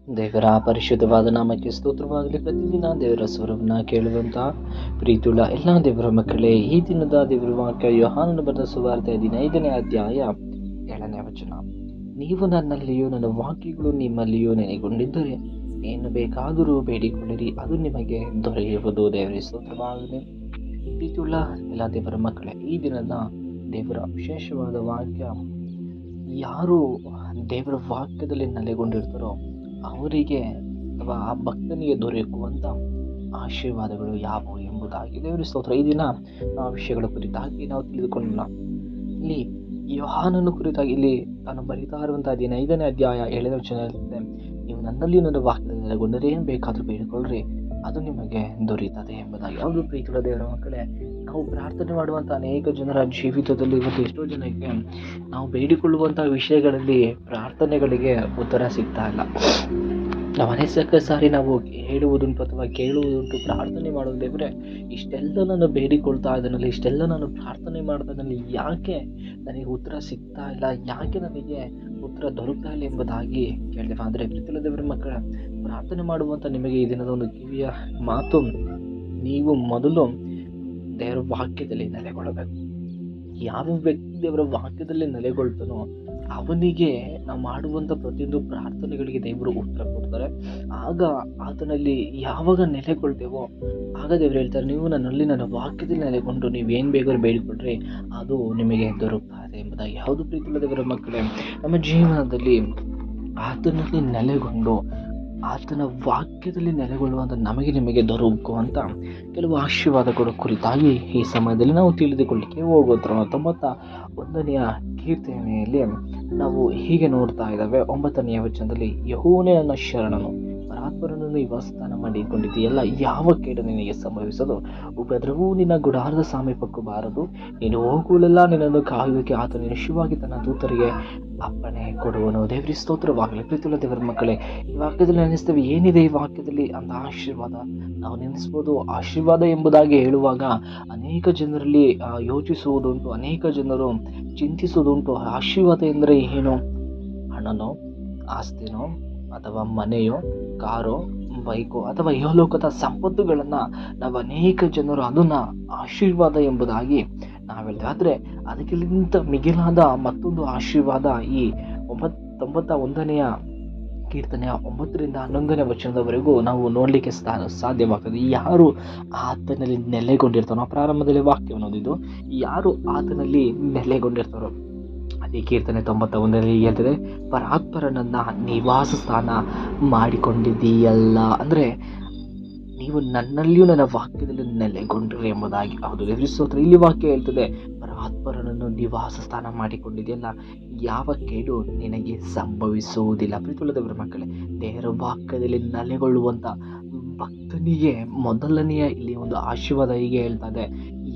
ದೇವರ ಪರಿಶುದ್ಧವಾದ ನಾಮಕ್ಕೆ ಸ್ತೋತ್ರವಾಗಲಿ. ಪ್ರತಿದಿನ ದೇವರ ಸ್ವರವನ್ನ ಕೇಳುವಂತಹ ಪ್ರೀತಿಯುಳ್ಳ ಎಲ್ಲ ದೇವರ ಮಕ್ಕಳೇ, ಈ ದಿನದ ದೇವರ ವಾಕ್ಯ ಯೋಹಾನನ ಬರೆದ ಸುವಾರ್ತೆ 15ನೇ ಅಧ್ಯಾಯ 7ನೇ ವಚನ. ನೀವು ನನ್ನಲ್ಲಿಯೂ ನನ್ನ ವಾಕ್ಯಗಳು ನಿಮ್ಮಲ್ಲಿಯೂ ನೆಲೆಗೊಂಡಿದ್ದರೆ ಏನು ಬೇಕಾದರೂ ಬೇಡಿಕೊಳ್ಳಿರಿ, ಅದು ನಿಮಗೆ ದೊರೆಯುವುದು. ದೇವರ ಸ್ತೋತ್ರವಾಗಲಿ. ಪ್ರೀತಿಯುಳ್ಳ ಎಲ್ಲ ದೇವರ ಮಕ್ಕಳೇ, ಈ ದಿನದ ದೇವರ ವಿಶೇಷವಾದ ವಾಕ್ಯ, ಯಾರು ದೇವರ ವಾಕ್ಯದಲ್ಲಿ ನೆಲೆಗೊಂಡಿರ್ತಾರೋ ಅವರಿಗೆ ಅಥವಾ ಆ ಭಕ್ತನಿಗೆ ದೊರೆಯುವಂಥ ಆಶೀರ್ವಾದಗಳು ಯಾವುವು ಎಂಬುದಾಗಿ ದೇವರ ಸ್ತೋತ್ರ. ಈ ದಿನ ಆ ವಿಷಯಗಳ ಕುರಿತಾಗಿ ನಾವು ತಿಳಿದುಕೊಳ್ಳೋಣ. ಇಲ್ಲಿ ಯೋಹಾನನ ಕುರಿತಾಗಿ ಇಲ್ಲಿ ತಾನು ಬರೀತಾ ಇರುವಂತಹ 15ನೇ ಅಧ್ಯಾಯ 7ನೇ ವಚನ ಇರುತ್ತೆ, ನೀವು ನನ್ನಲ್ಲಿ ನನ್ನ ವಾಕ್ಯದಲ್ಲಿ ನೆಲೆಗೊಂಡರೆ ಏನು ಬೇಕಾದರೂ ಬೇಡಿಕೊಳ್ಳ್ರಿ, ಅದು ನಿಮಗೆ ದೊರೆಯುತ್ತದೆ ಎಂಬುದಾಗಿ. ಯಾವುದು ಪ್ರೀತಿಯ ದೇವರ ಮಕ್ಕಳೇ, ನಾವು ಪ್ರಾರ್ಥನೆ ಮಾಡುವಂಥ ಅನೇಕ ಜನರ ಜೀವಿತದಲ್ಲಿ ಇವತ್ತು ಎಷ್ಟೋ ಜನಕ್ಕೆ ನಾವು ಬೇಡಿಕೊಳ್ಳುವಂಥ ವಿಷಯಗಳಲ್ಲಿ ಪ್ರಾರ್ಥನೆಗಳಿಗೆ ಉತ್ತರ ಸಿಗ್ತಾ ಇಲ್ಲ. ನಾವು ಅನೇಕ ಸಾರಿ ನಾವು ಹೇಳುವುದುಂಟು ಅಥವಾ ಕೇಳುವುದುಂಟು, ಪ್ರಾರ್ಥನೆ ಮಾಡೋದು, ದೇವರೇ ಇಷ್ಟೆಲ್ಲ ನಾನು ಬೇಡಿಕೊಳ್ತಾ ಇದ್ದಾನಲ್ಲಿ, ಇಷ್ಟೆಲ್ಲ ನಾನು ಪ್ರಾರ್ಥನೆ ಮಾಡ್ತಾ ಇದ್ದಲ್ಲಿ ಯಾಕೆ ನನಗೆ ಉತ್ತರ ಸಿಗ್ತಾ ಇಲ್ಲ, ಯಾಕೆ ನನಗೆ ಉತ್ತರ ದೊರಕ್ತಾ ಇಲ್ಲ ಎಂಬುದಾಗಿ ಕೇಳಿದೆ. ಆದರೆ ಪ್ರೀತಿಯ ದೇವರ ಮಕ್ಕಳ, ಪ್ರಾರ್ಥನೆ ಮಾಡುವಂಥ ನಿಮಗೆ ಈ ದಿನದ ಒಂದು ಕಿವಿಯ ಮಾತು, ನೀವು ಮೊದಲು ದೇವರ ವಾಕ್ಯದಲ್ಲಿ ನೆಲೆಗೊಳ್ಳಬೇಕು. ಯಾವ ವ್ಯಕ್ತಿ ದೇವರ ವಾಕ್ಯದಲ್ಲಿ ನೆಲೆಗೊಳ್ತಾನೋ ಅವನಿಗೆ ನಾವು ಮಾಡುವಂಥ ಪ್ರತಿಯೊಂದು ಪ್ರಾರ್ಥನೆಗಳಿಗೆ ದೇವರು ಉತ್ತರ ಕೊಡ್ತಾರೆ. ಆಗ ಆತನಲ್ಲಿ ಯಾವಾಗ ನೆಲೆಗೊಳ್ತೇವೋ ಆಗ ದೇವರು ಹೇಳ್ತಾರೆ, ನೀವು ನನ್ನಲ್ಲಿ ನನ್ನ ವಾಕ್ಯದಲ್ಲಿ ನೆಲೆಗೊಂಡು ನೀವೇನು ಬೇಕಾದ್ರೂ ಬೇಡಿಕೊಂಡ್ರೆ ಅದು ನಿಮಗೆ ದೊರಕುತ್ತದೆ ಎಂಬುದಾಗಿ. ಯಾವುದು ಪ್ರೀತಿಯ ದೇವರ ಮಕ್ಕಳೇ, ನಮ್ಮ ಜೀವನದಲ್ಲಿ ಆತನಲ್ಲಿ ನೆಲೆಗೊಂಡು ಆತನ ವಾಕ್ಯದಲ್ಲಿ ನೆಲೆಗೊಳ್ಳುವಂಥ ನಿಮಗೆ ದೊರಕುವಂಥ ಕೆಲವು ಆಶೀರ್ವಾದಗಳ ಕುರಿತಾಗಿ ಈ ಸಮಯದಲ್ಲಿ ನಾವು ತಿಳಿದುಕೊಳ್ಳಿಕ್ಕೆ ಹೋಗೋದ್ರ. 91ನೇ ಕೀರ್ತನೆಯಲ್ಲಿ ನಾವು ಹೀಗೆ ನೋಡ್ತಾ ಇದ್ದಾವೆ. 9ನೇ ವಚನದಲ್ಲಿ, ಯೆಹೋವನೇ ನನ್ನ ಶರಣನು, ಪರಾತ್ಪರನನ್ನು ನಿವಾಸಸ್ಥಾನ ಮಾಡಿಕೊಂಡಿದ್ದೀಯಲ್ಲ, ಯಾವ ಕೇಡು ನಿನಗೆ ಸಂಭವಿಸದು, ಉಪದ್ರವೂ ನಿನ್ನ ಗುಡಾರದ ಸಮೀಪಕ್ಕೂ ಬಾರದು, ನೀನು ಹೋಗುವಲ್ಲೆಲ್ಲ ನಿನ್ನನ್ನು ಕಾಯುವಿಕೆ ಆತನು ನಿಶ್ಚಯವಾಗಿ ತನ್ನ ದೂತರಿಗೆ ಅಪ್ಪಣೆ ಕೊಡುವನು. ದೇವರ ಸ್ತೋತ್ರವಾಗಲಿ. ಪ್ರೀತಿಯುಳ್ಳ ದೇವರ ಮಕ್ಕಳೇ, ಈ ವಾಕ್ಯದಲ್ಲಿ ನೆನೆಸ್ತೇವೆ, ಏನಿದೆ ಈ ವಾಕ್ಯದಲ್ಲಿ ಅಂತ ಆಶೀರ್ವಾದ ನಾವು ನೆನೆಸ್ಬೋದು. ಆಶೀರ್ವಾದ ಎಂಬುದಾಗಿ ಹೇಳುವಾಗ ಅನೇಕ ಜನರಲ್ಲಿ ಯೋಚಿಸುವುದುಂಟು, ಅನೇಕ ಜನರು ಚಿಂತಿಸುವುದುಂಟು. ಆಶೀರ್ವಾದ ಎಂದರೆ ಏನು? ಹಣನೋ, ಆಸ್ತಿನೋ, ಅಥವಾ ಮನೆಯೋ, ಕಾರೋ, ಬೈಕೋ, ಅಥವಾ ಇಹಲೋಕದ ಸಂಪತ್ತುಗಳನ್ನು ನಾವು ಅನೇಕ ಜನರು ಅದನ್ನ ಆಶೀರ್ವಾದ ಎಂಬುದಾಗಿ ನಾವು ಹೇಳ್ತೇವೆ. ಆದರೆ ಅದಕ್ಕಿಂತ ಮಿಗಿಲಾದ ಮತ್ತೊಂದು ಆಶೀರ್ವಾದ ಈ 91ನೇ ಕೀರ್ತನೆಯ 9ರಿಂದ 11ನೇ ವಚನದವರೆಗೂ ನಾವು ನೋಡಲಿಕ್ಕೆ ಸಾಧ್ಯವಾಗ್ತದೆ. ಯಾರು ಆತನಲ್ಲಿ ನೆಲೆಗೊಂಡಿರ್ತಾರೋ, ಪ್ರಾರಂಭದಲ್ಲಿ ವಾಕ್ಯವನ್ನು ಓದಿದ್ದು, ಯಾರು ಆತನಲ್ಲಿ ನೆಲೆಗೊಂಡಿರ್ತಾರೋ, ಅದೇ ಕೀರ್ತನೆ 91ರಲ್ಲಿ ಹೇಳ್ತದೆ, ಪರಾತ್ಪರನನ್ನ ನಿವಾಸ ಸ್ಥಾನ ಮಾಡಿಕೊಂಡಿದ್ದೀಯಲ್ಲ. ಅಂದರೆ ನೀವು ನನ್ನಲ್ಲಿಯೂ ನನ್ನ ವಾಕ್ಯದಲ್ಲಿ ನೆಲೆಗೊಂಡ್ರಿ ಎಂಬುದಾಗಿ. ಹೌದು ದೇವರ ಸ್ತೋತ್ರ. ಇಲ್ಲಿ ವಾಕ್ಯ ಹೇಳ್ತದೆ, ಪರಾತ್ಪರನನ್ನು ನಿವಾಸ ಸ್ಥಾನ ಮಾಡಿಕೊಂಡಿದೆಯಲ್ಲ, ಯಾವ ಕೇಡು ನಿನಗೆ ಸಂಭವಿಸುವುದಿಲ್ಲ. ಪ್ರೀತಿಯುಳ್ಳ ದೇವರ ಮಕ್ಕಳೇ, ದೇವರ ವಾಕ್ಯದಲ್ಲಿ ನೆಲೆಗೊಳ್ಳುವಂಥ ಭಕ್ತನಿಗೆ ಮೊದಲನೆಯ ಇಲ್ಲಿ ಒಂದು ಆಶೀರ್ವಾದ ಹೀಗೆ ಹೇಳ್ತಾ ಇದೆ,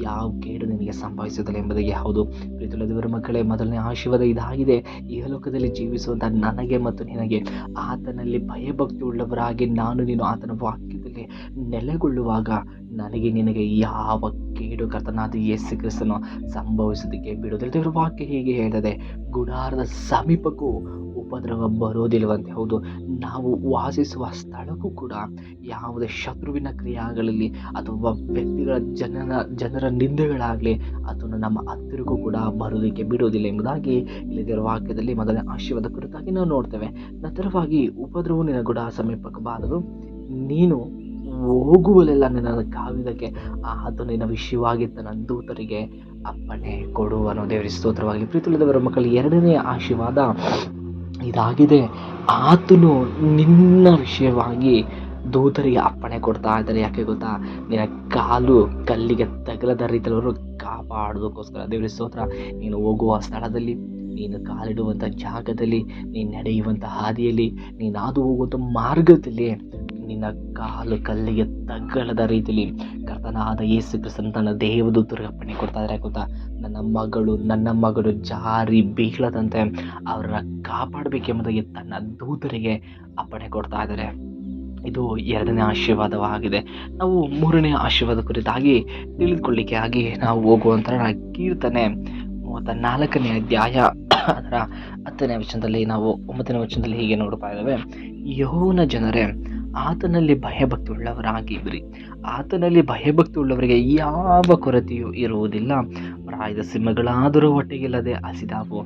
ಯಾವ ಕೇಡು ನಿನಗೆ ಸಂಭವಿಸುವುದಿಲ್ಲ ಎಂಬುದಾಗಿ. ಹೌದು ಪ್ರೀತಿಯುಳ್ಳ ದೇವರ ಮಕ್ಕಳೇ, ಮೊದಲನೇ ಆಶೀರ್ವಾದ ಇದಾಗಿದೆ. ಇಹಲೋಕದಲ್ಲಿ ಜೀವಿಸುವಂಥ ನನಗೆ ಮತ್ತು ನಿನಗೆ ಆತನಲ್ಲಿ ಭಯಭಕ್ತಿ ಉಳ್ಳವರಾಗಿ ನೀನು ಆತನ ವಾಕ್ಯದಲ್ಲಿ ನೆಲೆಗೊಳ್ಳುವಾಗ ನನಗೆ ನಿನಗೆ ಯಾವ ಕೇಡು ಕರ್ತನಾದ ಯೇಸು ಕ್ರಿಸ್ತನು ಸಂಭವಿಸೋದಕ್ಕೆ ಬಿಡುವುದಿಲ್ಲ. ದೇವರ ವಾಕ್ಯ ಹೀಗೆ ಹೇಳ್ತದೆ, ಗುಡಾರದ ಸಮೀಪಕ್ಕೂ ಉಪದ್ರವ ಬರೋದಿಲ್ಲವಂತೆ. ಹೌದು, ನಾವು ವಾಸಿಸುವ ಸ್ಥಳಕ್ಕೂ ಕೂಡ ಯಾವುದೇ ಶತ್ರುವಿನ ಕ್ರಿಯೆಗಳಲ್ಲಿ ಅಥವಾ ವ್ಯಕ್ತಿಗಳ ಜನರ ನಿಂದೆಗಳಾಗಲಿ ಅದನ್ನು ನಮ್ಮ ಹತ್ತಿರಕ್ಕೂ ಕೂಡ ಬರೋದಕ್ಕೆ ಬಿಡುವುದಿಲ್ಲ ಎಂಬುದಾಗಿ ಇಲ್ಲಿ ದೇವರ ವಾಕ್ಯದಲ್ಲಿ ಮೊದಲನೇ ಆಶೀರ್ವಾದ ಕುರಿತಾಗಿ ನಾವು ನೋಡ್ತೇವೆ. ನಂತರವಾಗಿ, ಉಪದ್ರವವು ನಿನ್ನ ಗುಡಾರ ಸಮೀಪಕ್ಕೆ ಬಾರದು, ನೀನು ಹೋಗುವಲ್ಲೆಲ್ಲ ನಿನ್ನನ್ನು ಕಾಯುವುದಕ್ಕೆ ಆತನು ನಿನ್ನ ವಿಷಯವಾಗಿ ತನ್ನ ದೂತರಿಗೆ ಅಪ್ಪಣೆ ಕೊಡುವನು. ದೇವರ ಸ್ತೋತ್ರವಾಗಲಿ. ಪ್ರೀತಿಯುಳ್ಳ ದೇವರ ಮಕ್ಕಳು, ಎರಡನೇ ಆಶೀರ್ವಾದ ಇದಾಗಿದೆ. ಆತನು ನಿನ್ನ ವಿಷಯವಾಗಿ ದೂತರಿಗೆ ಅಪ್ಪಣೆ ಕೊಡ್ತಾ ಇದ್ದಾರೆ. ಯಾಕೆ ಗೊತ್ತಾ? ನಿನ್ನ ಕಾಲು ಕಲ್ಲಿಗೆ ತಗಲದ ರೀತಿಯಲ್ಲಿ ಅವರು ಕಾಪಾಡೋದಕ್ಕೋಸ್ಕರ. ದೇವರ ಸ್ತೋತ್ರ. ನೀನು ಹೋಗುವ ಸ್ಥಳದಲ್ಲಿ, ನೀನು ಕಾಲಿಡುವಂಥ ಜಾಗದಲ್ಲಿ, ನೀನು ನಡೆಯುವಂಥ ಹಾದಿಯಲ್ಲಿ, ನೀನು ಹಾದು ಹೋಗುವಂಥ ಮಾರ್ಗದಲ್ಲಿ ನಿನ್ನ ಕಾಲು ಕಲ್ಲಿಗೆ ತಗಲದ ರೀತಿಯಲ್ಲಿ ಕರ್ತನಾದ ಯೇಸು ಕ್ರಿಸ್ತನ ತನ್ನ ದೇವದೂತರಿಗೆ ಅಪ್ಪಣೆ ಕೊಡ್ತಾ ಇದ್ದಾರೆ. ಗೊತ್ತಾ? ನನ್ನ ಮಗಳು ಜಾರಿ ಬೀಳದಂತೆ ಅವರನ್ನ ಕಾಪಾಡಬೇಕೆಂಬುದಾಗಿ ತನ್ನ ದೂತರಿಗೆ ಅಪ್ಪಣೆ ಕೊಡ್ತಾ ಇದ್ದಾರೆ. ಇದು ಎರಡನೇ ಆಶೀರ್ವಾದವಾಗಿದೆ. ನಾವು ಮೂರನೇ ಆಶೀರ್ವಾದ ಕುರಿತಾಗಿ ತಿಳಿದುಕೊಳ್ಳಿಕ್ಕೆ ಆಗಿ ನಾವು ಹೋಗುವಂಥ ಕೀರ್ತನೆ 34ನೇ ಅಧ್ಯಾಯ ಅದರ 10ನೇ ವಚನದಲ್ಲಿ ನಾವು 9ನೇ ವಚನದಲ್ಲಿ ಹೀಗೆ ನೋಡ್ತಾ ಇದ್ದೇವೆ. ಯೆಹೋವನ ಜನರೇ, ಆತನಲ್ಲಿ ಭಯಭಕ್ತಿ ಉಳ್ಳವರಾಗಿರಿ. ಆತನಲ್ಲಿ ಭಯಭಕ್ತಿ ಉಳ್ಳವರಿಗೆ ಯಾವ ಕೊರತೆಯೂ ಇರುವುದಿಲ್ಲ. ಪ್ರಾಯದ ಸಿಂಹಗಳಾದರೂ ಹೊಟ್ಟೆಗಿಲ್ಲದೆ ಹಸಿದಾವು.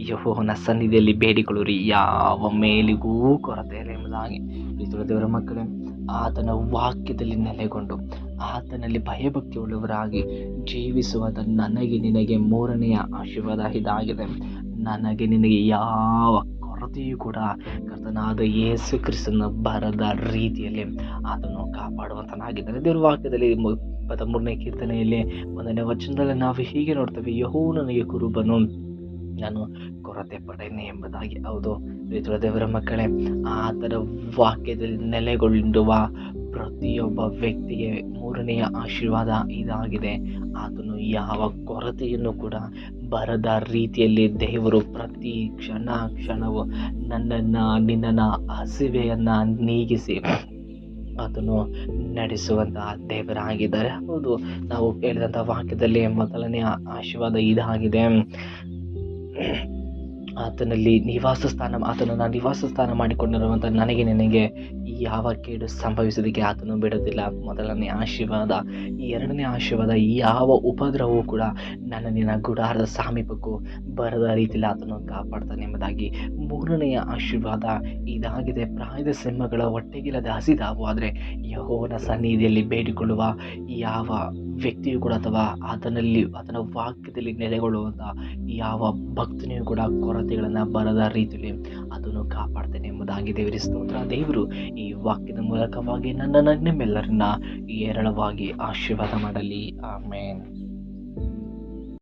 ಯೆಹೋವನ ಸನ್ನಿಧಿಯಲ್ಲಿ ಬೇಡಿಕೊಳ್ಳಿರಿ, ಯಾವ ಮೇಲಿಗೂ ಕೊರತೆ ಇಲ್ಲ ಎಂಬುದಾಗಿ. ಪ್ರೀತಿಯ ದೇವರ ಮಕ್ಕಳೇ, ಆತನ ವಾಕ್ಯದಲ್ಲಿ ನೆಲೆಗೊಂಡು ಆತನಲ್ಲಿ ಭಯಭಕ್ತಿ ಉಳ್ಳವರಾಗಿ ಜೀವಿಸುವಾಗ ನನಗೆ ನಿನಗೆ 3ನೆಯ ಆಶೀರ್ವಾದ ಇದಾಗಿದೆ. ನನಗೆ ನಿನಗೆ ಯಾವ ಕೊರತೆಯೂ ಕೂಡ ಕರ್ತನಾದ ಯೇಸು ಕ್ರಿಸ್ತನ ಬರದ ರೀತಿಯಲ್ಲಿ ಆತನು ಕಾಪಾಡುವಂತನಾಗಿದ್ದಾನೆ. ದೇವರ ವಾಕ್ಯದಲ್ಲಿ 23ನೇ ಕೀರ್ತನೆಯಲ್ಲಿ 1ನೇ ವಚನದಲ್ಲಿ ನಾವು ಹೀಗೆ ನೋಡ್ತೇವೆ, ಯೆಹೋವನು ನನಗೆ ಕುರುಬನು, ನಾನು ಕೊರತೆ ಪಡೆಯನೆ ಎಂಬುದಾಗಿ. ಹೌದು ಪ್ರೀತಿಯ ದೇವರ ಮಕ್ಕಳೇ, ಆತನ ವಾಕ್ಯದಲ್ಲಿ ನೆಲೆಗೊಳ್ಳುವ ಪ್ರತಿಯೊಬ್ಬ ವ್ಯಕ್ತಿಗೆ 3ನೆಯ ಆಶೀರ್ವಾದ ಇದಾಗಿದೆ. ಆತನು ಯಾವ ಕೊರತೆಯನ್ನು ಕೂಡ ಬರದ ರೀತಿಯಲ್ಲಿ ದೇವರು ಪ್ರತಿ ಕ್ಷಣವು ನಿನ್ನನ್ನು ಹಸಿವೆಯನ್ನು ನೀಗಿಸಿ ಆತನು ನಡೆಸುವಂತಹ ದೇವರಾಗಿದ್ದಾರೆ. ಹೌದು, ನಾವು ಹೇಳಿದಂತಹ ವಾಕ್ಯದಲ್ಲಿ 1ನೆಯ ಆಶೀರ್ವಾದ ಇದಾಗಿದೆ. ಆತನಲ್ಲಿ ಆತನನ್ನು ನಿವಾಸ ಸ್ಥಾನ ಮಾಡಿಕೊಂಡಿರುವಂಥ ನನಗೆ ನಿನಗೆ ಯಾವ ಕೇಡು ಸಂಭವಿಸೋದಕ್ಕೆ ಆತನು ಬಿಡೋದಿಲ್ಲ. 1ನೇ ಆಶೀರ್ವಾದ. 2ನೇ ಆಶೀರ್ವಾದ, ಯಾವ ಉಪದ್ರವವು ಕೂಡ ನಿನ್ನ ಗುಡಾರದ ಸಮೀಪಕ್ಕೂ ಬರದ ರೀತಿಯಲ್ಲಿ ಆತನು ಕಾಪಾಡ್ತಾನೆ ಎಂಬುದಾಗಿ. 3ನೆಯ ಆಶೀರ್ವಾದ ಇದಾಗಿದೆ. ಪ್ರಾಯದ ಸಿಂಹಗಳ ಹೊಟ್ಟೆಗಿಲ್ಲದೆ ಹಸಿದಾವು, ಆದರೆ ಯೆಹೋವನ ಸನ್ನಿಧಿಯಲ್ಲಿ ಬೇಡಿಕೊಳ್ಳುವ ಯಾವ ವ್ಯಕ್ತಿಯು ಕೂಡ ಅಥವಾ ಆತನ ವಾಕ್ಯದಲ್ಲಿ ನೆಲೆಗೊಳ್ಳುವಂಥ ಯಾವ ಭಕ್ತನಿಯೂ ಕೂಡ ಕೊರತೆಗಳನ್ನು ಬರದ ರೀತಿಯಲ್ಲಿ ಅದನ್ನು ಕಾಪಾಡ್ತೇನೆ ಎಂಬುದಾಗಿ. ದೇವರ ಸ್ತೋತ್ರ. ದೇವರು ಈ ವಾಕ್ಯದ ಮೂಲಕವಾಗಿ ನಿಮ್ಮೆಲ್ಲರನ್ನ ಹೇರಳವಾಗಿ ಆಶೀರ್ವಾದ ಮಾಡಲಿ. ಆಮೇನ್.